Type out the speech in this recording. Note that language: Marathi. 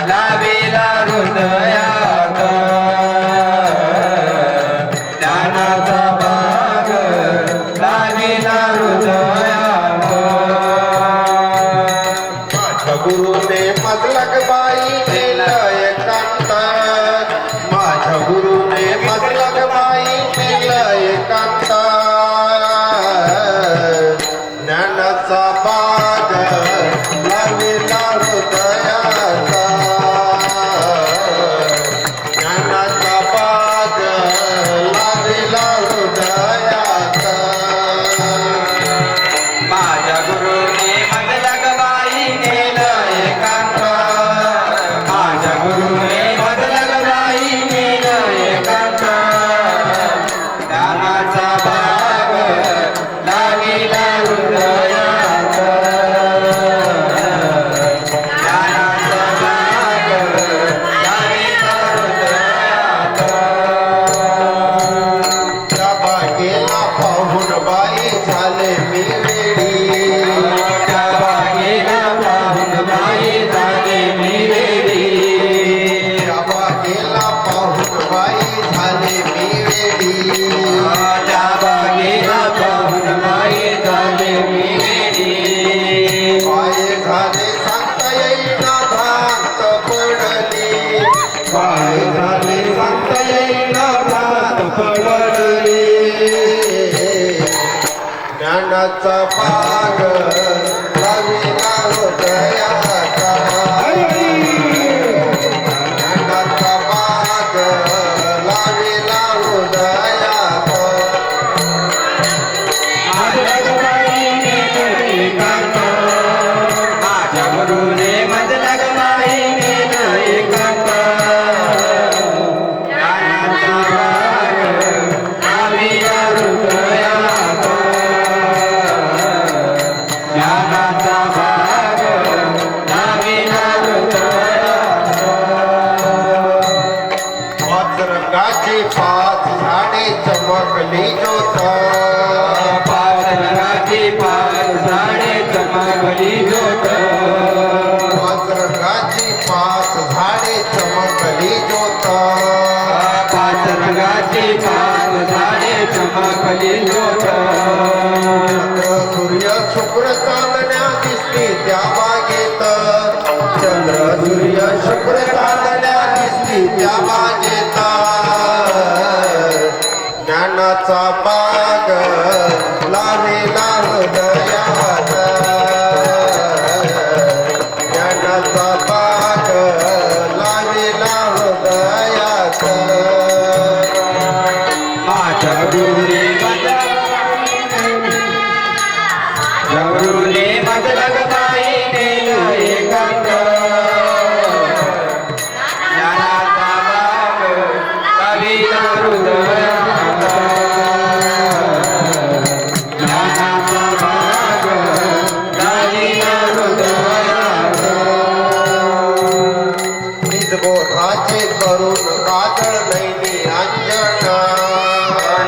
लाविला हृदयात ज्ञानाचा भाग लाविला हृदयात माझ्या गुरुने मजलक बाई नेलं एकांत माझ्या गुरुने मजलक बाई नेलं एकांत ज्ञानाचा बाग लाविला हृदयात ज्ञानाचा बाग लाविला हृदयात माझ्या गुरुने मजलक बाई नेलं एकांत माझ्या गुरुने मजलक बाई नेलं एकांत ज्ञानाचा भाग लाविला हृदयात ज्ञानाचा भाग लाविला हृदयात त्या बागेला पाहून बाई झाले मी वेडी त्या बागेला पाहून बाई झाले मी वेडी त्या बागेला पाहून बाई झाले मी वेडी त्या बागेला पाहून बाई झाले मी वेडी पाय झाले सांगता येईना भ्रांत पडली पाय झाले सांगता येईना भ्रांत पडली ज्ञानाचा बाग लाविला हृदयाचा ज्ञानाचा बाग लाविला हृदयात माझ्या गुरुने मजलक बाई नेलं एकांत ज्ञानाचा भाग लाविला हृदयात ज्ञानाचा भाग लाविला हृदयात पाच रंगाची पाच झाडे चमकली ज्योत पाच रंगाची पाच झाडे चमकली ज्योत पाच रंगाची पाच झाडे चमकली ज्योत पाच रंगाची पाच झाडे चमकली ज्योत चंद्र सूर्य शुक्र चांदण्या दिसली त्या बागेत चंद्र सूर्य शुक्र चांदण्या दिसली त्या बागेत ज्ञानाचा बाग लाविला हृदयात ज्ञानाचा बाग लाविला हृदयात माझ्या गुरुने मजलक बाई नेलं एकांत ज्ञानाचा भाग लाविला हृदयात ज्ञानाचा भाग लाविला हृदयात निजबोध